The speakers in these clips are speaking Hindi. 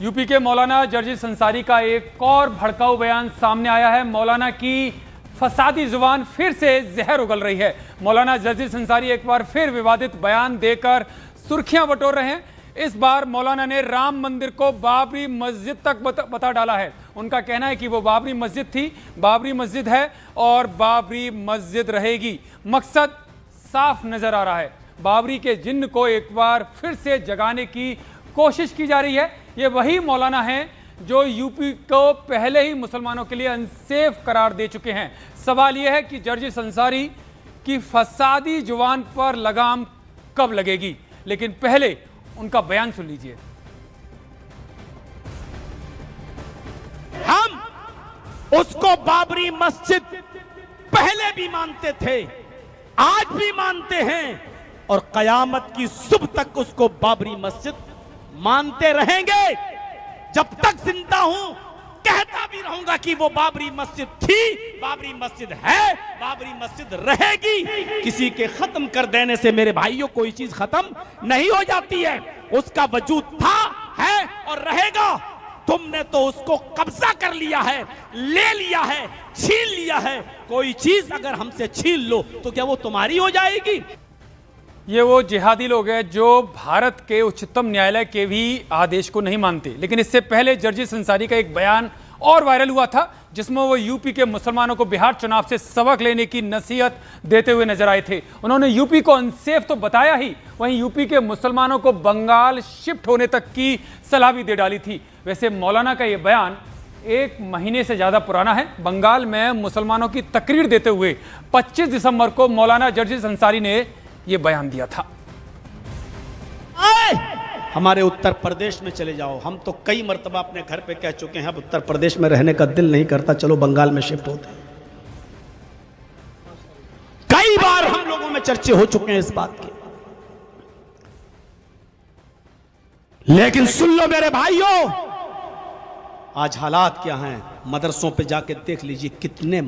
यूपी के मौलाना जर्जिस अंसारी का एक और भड़काऊ बयान सामने आया है। मौलाना की फसादी जुबान फिर से जहर उगल रही है। मौलाना जर्जिस अंसारी एक बार फिर विवादित बयान देकर सुर्खियां बटोर रहे हैं। इस बार मौलाना ने राम मंदिर को बाबरी मस्जिद तक बता डाला है। उनका कहना है कि वो बाबरी मस्जिद थी, बाबरी मस्जिद है और बाबरी मस्जिद रहेगी। मकसद साफ नजर आ रहा है, बाबरी के जिन्न को एक बार फिर से जगाने की कोशिश की जा रही है। ये वही मौलाना हैं जो यूपी को पहले ही मुसलमानों के लिए अनसेफ करार दे चुके हैं। सवाल यह है कि जर्जिस अंसारी की फसादी जुबान पर लगाम कब लगेगी, लेकिन पहले उनका बयान सुन लीजिए। हम उसको बाबरी मस्जिद पहले भी मानते थे, आज भी मानते हैं और कयामत की सुबह तक उसको बाबरी मस्जिद मानते रहेंगे। जब तक जिंदा हूं कहता भी रहूंगा कि वो बाबरी मस्जिद थी, बाबरी मस्जिद है, बाबरी मस्जिद रहेगी। किसी के खत्म कर देने से मेरे भाइयों कोई चीज खत्म नहीं हो जाती है। उसका वजूद था, है और रहेगा। तुमने तो उसको कब्जा कर लिया है, ले लिया है, छीन लिया है। कोई चीज अगर हमसे छीन लो तो क्या वो तुम्हारी हो जाएगी? ये वो जिहादी लोग हैं जो भारत के उच्चतम न्यायालय के भी आदेश को नहीं मानते। लेकिन इससे पहले जर्जिस अंसारी का एक बयान और वायरल हुआ था, जिसमें वो यूपी के मुसलमानों को बिहार चुनाव से सबक लेने की नसीहत देते हुए नजर आए थे। उन्होंने यूपी को अनसेफ तो बताया ही, वहीं यूपी के मुसलमानों को बंगाल शिफ्ट होने तक की सलाह भी दे डाली थी। वैसे मौलाना का ये बयान एक महीने से ज्यादा पुराना है। बंगाल में मुसलमानों की तकरीर देते हुए 25 दिसंबर को मौलाना जर्जिस अंसारी ने ये बयान दिया था। हमारे उत्तर प्रदेश में चले जाओ। हम तो कई मर्तबा अपने घर पे कह चुके हैं, अब उत्तर प्रदेश में रहने का दिल नहीं करता, चलो बंगाल में शिफ्ट होते हैं। कई बार हम लोगों में चर्चे हो चुके हैं इस बात के। लेकिन सुन लो मेरे भाइयों, आज हालात क्या हैं। मदरसों पे जाके देख लीजिए, कितने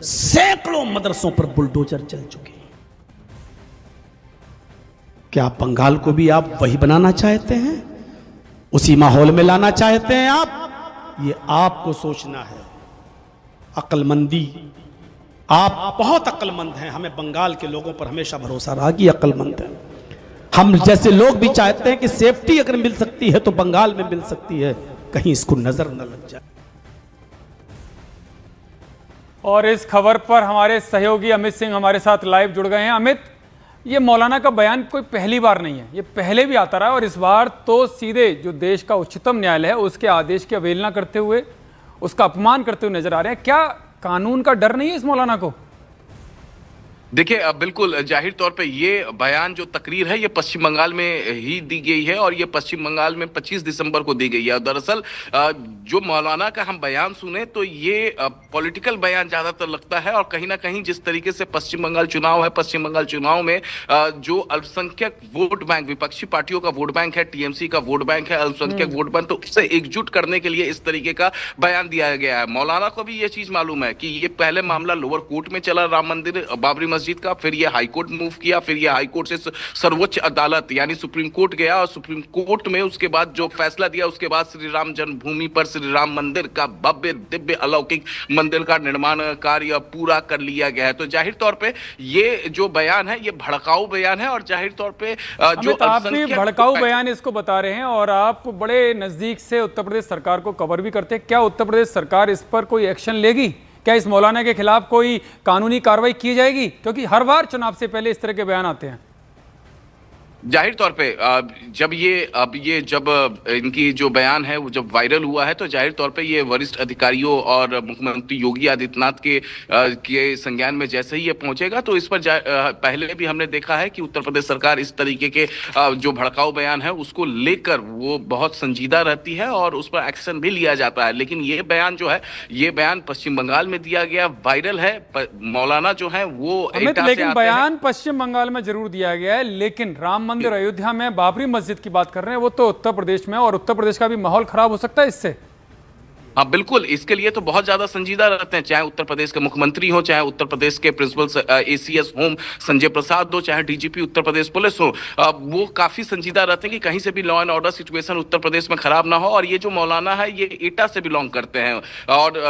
सैकड़ों मदरसों पर बुलडोजर चल चुके हैं। क्या बंगाल को भी आप वही बनाना चाहते हैं? उसी माहौल में लाना चाहते हैं आप? ये आपको सोचना है। अक्लमंदी, आप बहुत अक्लमंद हैं। हमें बंगाल के लोगों पर हमेशा भरोसा रहा कि अक्लमंद है। हम जैसे लोग भी चाहते हैं कि सेफ्टी अगर मिल सकती है तो बंगाल में मिल सकती है, कहीं इसको नजर न लग जाए। और इस खबर पर हमारे सहयोगी अमित सिंह हमारे साथ लाइव जुड़ गए हैं। अमित, ये मौलाना का बयान कोई पहली बार नहीं है, ये पहले भी आता रहा है और इस बार तो सीधे जो देश का उच्चतम न्यायालय है उसके आदेश की अवहेलना करते हुए, उसका अपमान करते हुए नजर आ रहे हैं। क्या कानून का डर नहीं है इस मौलाना को? देखिए, बिल्कुल जाहिर तौर पे ये बयान जो तकरीर है ये पश्चिम बंगाल में ही दी गई है और ये पश्चिम बंगाल में 25 दिसंबर को दी गई है। दरअसल जो मौलाना का हम बयान सुने तो ये पॉलिटिकल बयान ज्यादातर लगता है और कहीं ना कहीं जिस तरीके से पश्चिम बंगाल चुनाव है, पश्चिम बंगाल चुनाव में जो अल्पसंख्यक वोट बैंक, विपक्षी पार्टियों का वोट बैंक है, टीएमसी का वोट बैंक है, अल्पसंख्यक वोट बैंक, तो उससे एकजुट करने के लिए इस तरीके का बयान दिया गया है। मौलाना को भी ये चीज मालूम है कि ये पहले मामला लोअर कोर्ट में चला, राम मंदिर बाबरी मस्जिद का, फिर ये हाई कोर्ट मूव किया, फिर ये हाई कोर्ट से सर्वोच्च अदालत यानी सुप्रीम कोर्ट गया और सुप्रीम कोर्ट में उसके बाद जो फैसला दिया उसके बाद श्री राम जन्मभूमि पर श्री राम मंदिर का भव्य दिव्य अलौकिक मंदिर का निर्माण कार्य पूरा कर लिया गया है। तो जाहिर तौर पे ये जो बयान है ये भड़काऊ बयान है और जाहिर तौर पे जो आप भी भड़काऊ बयान इसको बता रहे हैं और आप बड़े नजदीक से उत्तर प्रदेश सरकार को कवर भी करते हैं। क्या उत्तर प्रदेश सरकार इस पर कोई एक्शन लेगी? क्या इस मौलाना के खिलाफ कोई कानूनी कार्रवाई की जाएगी? क्योंकि हर बार चुनाव से पहले इस तरह के बयान आते हैं। जाहिर तौर पे जब इनकी जो बयान है वो जब वायरल हुआ है तो जाहिर तौर पे ये वरिष्ठ अधिकारियों और मुख्यमंत्री योगी आदित्यनाथ के संज्ञान में जैसे ही ये पहुंचेगा तो इस पर पहले भी हमने देखा है कि उत्तर प्रदेश सरकार इस तरीके के जो भड़काऊ बयान है उसको लेकर वो बहुत संजीदा रहती है और उस पर एक्शन भी लिया जाता है। लेकिन ये बयान जो है, ये बयान पश्चिम बंगाल में दिया गया, वायरल है। मौलाना जो है वो लेकिन बयान पश्चिम बंगाल में जरूर दिया गया है, लेकिन राम मंदिर अयोध्या में बाबरी मस्जिद की बात कर रहे हैं, वो तो उत्तर प्रदेश में, और उत्तर प्रदेश का भी माहौल खराब हो सकता है इससे। हाँ बिल्कुल, इसके लिए तो बहुत ज्यादा संजीदा रहते हैं, चाहे उत्तर प्रदेश के मुख्यमंत्री हो, चाहे उत्तर प्रदेश के principal ACS home Sanjay Prasad हो, चाहे डीजीपी उत्तर प्रदेश पुलिस हो। वो काफी संजीदा रहते हैं कि कहीं से भी law and order situation Uttar Pradesh में खराब ना हो। और ये जो मौलाना है ये एटा से बिलोंग करते हैं और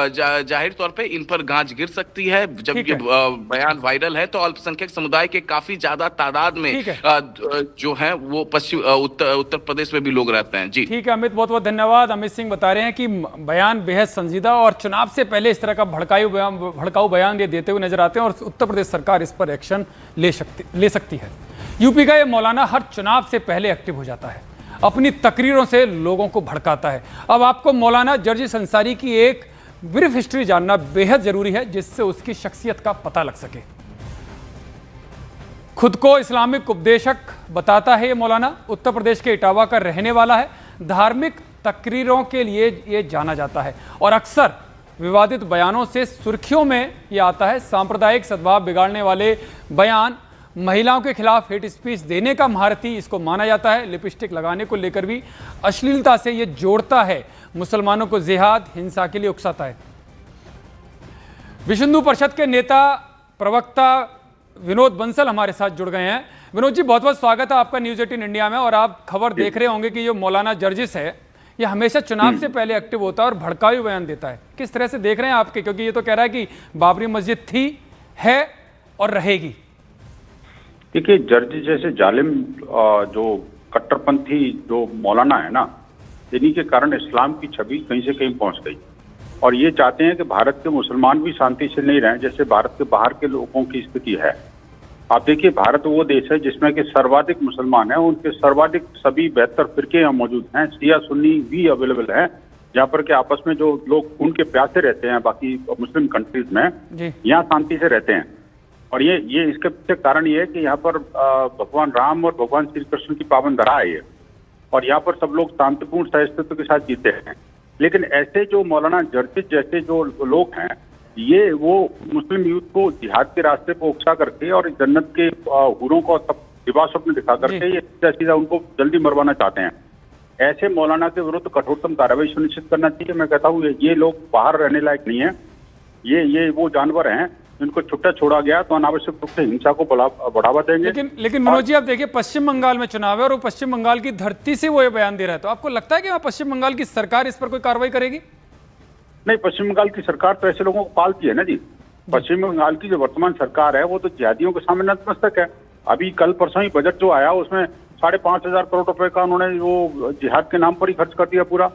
जाहिर तौर पर इन पर गाज गिर सकती है। जब ये बयान वायरल है तो अल्पसंख्यक समुदाय के काफी ज्यादा तादाद में जो है वो पश्चिम उत्तर प्रदेश में भी लोग रहते हैं। जी ठीक है अमित, बहुत बहुत धन्यवाद। अमित सिंह बता रहे हैं कि बयान बेहद संजीदा और चुनाव से पहले इस तरह का भड़काऊ बयान ये देते हुए नजर आते हैं और उत्तर प्रदेश सरकार इस पर एक्शन ले सकती है। यूपी का ये मौलाना हर चुनाव से पहले एक्टिव हो जाता है, अपनी तकरीरों से लोगों को भड़काता है। अब आपको मौलाना जर्जिस अंसारी की एक ब्रीफ हिस्ट्री जानना बेहद जरूरी है जिससे उसकी शख्सियत का पता लग सके। खुद को इस्लामिक उपदेशक बताता है ये मौलाना, उत्तर प्रदेश के इटावा का रहने वाला है। धार्मिक तकरीरों के लिए ये जाना जाता है और अक्सर विवादित बयानों से सुर्खियों में ये आता है। सांप्रदायिक सद्भाव बिगाड़ने वाले बयान, महिलाओं के खिलाफ हेट स्पीच देने का महारथी इसको माना जाता है। लिपस्टिक लगाने को लेकर भी अश्लीलता से ये जोड़ता है, मुसलमानों को जिहाद हिंसा के लिए उकसाता है। विश्व हिंदू परिषद के नेता प्रवक्ता विनोद बंसल हमारे साथ जुड़ गए हैं। विनोद जी, बहुत बहुत स्वागत है आपका न्यूज़ 18 इंडिया में। और आप खबर देख रहे होंगे कि जो मौलाना जर्जिस है ये हमेशा चुनाव से पहले एक्टिव होता है और भड़काऊ बयान देता है। किस तरह से देख रहे हैं आपके, क्योंकि ये तो कह रहा है कि बाबरी मस्जिद थी, है और रहेगी। देखिए, जर्जिस जैसे जालिम जो कट्टरपंथी जो मौलाना है ना, इन्हीं के कारण इस्लाम की छवि कहीं से कहीं पहुंच गई और ये चाहते हैं कि भारत के मुसलमान भी शांति से नहीं रहें जैसे भारत के बाहर के लोगों की स्थिति है। आप देखिए, भारत वो देश है जिसमें कि सर्वाधिक मुसलमान हैं, उनके सर्वाधिक सभी 72 फिरके यहाँ मौजूद हैं, शिया सुन्नी भी अवेलेबल हैं, जहाँ पर के आपस में जो लोग खून के प्यासे रहते हैं बाकी मुस्लिम कंट्रीज में, यहाँ शांति से रहते हैं। और ये इसके पीछे कारण ये है कि यहाँ पर भगवान राम और भगवान श्री कृष्ण की पावन धरा है ये, और यहाँ पर सब लोग शांतिपूर्ण सहिष्णुता के साथ जीते हैं। लेकिन ऐसे जो मौलाना जर्जिस जैसे जो लोग हैं, ये वो मुस्लिम यूथ को जिहाद के रास्ते पर उकसा करके और जन्नत के हूरों को सब दिवा स्वप्न दिखा करके ये सीधा उनको जल्दी मरवाना चाहते हैं। ऐसे मौलाना के विरुद्ध कठोरतम कार्रवाई सुनिश्चित करना चाहिए। मैं कहता हूँ ये लोग बाहर रहने लायक नहीं है, ये वो जानवर हैं, इनको छुट्टा छोड़ा गया तो अनावश्यक रूप से हिंसा को बढ़ावा देंगे। लेकिन मनोज जी, आप देखिए पश्चिम बंगाल में चुनाव है और वो पश्चिम बंगाल की धरती से वो ये बयान दे रहा है, तो आपको लगता है कि वहाँ पश्चिम बंगाल की सरकार इस पर कोई कार्रवाई करेगी? नहीं, पश्चिम बंगाल की सरकार तो ऐसे लोगों को पालती है ना जी। पश्चिम बंगाल की जो वर्तमान सरकार है वो तो जिहादियों के सामने नतमस्तक है। अभी कल परसों ही बजट जो आया उसमें 5,500 करोड़ रुपए का उन्होंने वो जिहाद के नाम पर ही खर्च कर दिया पूरा।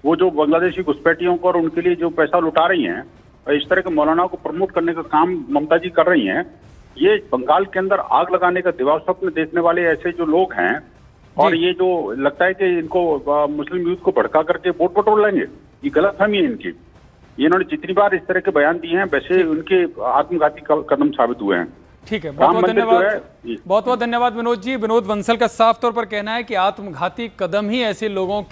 वो जो बांग्लादेशी घुसपैठियों को और उनके लिए जो पैसा लुटा रही हैं और इस तरह के मौलानाओं को प्रमोट करने का काम ममता जी कर रही हैं। ये बंगाल के अंदर आग लगाने का दिवा स्वप्न देखने वाले ऐसे जो लोग हैं, और ये जो लगता है कि इनको मुस्लिम यूथ को भड़का करके वोट बटोर लेंगे, ये गलतफहमी है इनकी। इन्होंने जितनी बार इस तरह के बयान दिए हैं वैसे उनके आत्मघाती कदम साबित हुए हैं। ठीक है, बहुत बहुत धन्यवाद, बहुत बहुत धन्यवाद विनोद जी। विनोद बंसल का साफ तौर पर कहना है कि आत्मघाती कदम ही ऐसे लोगों के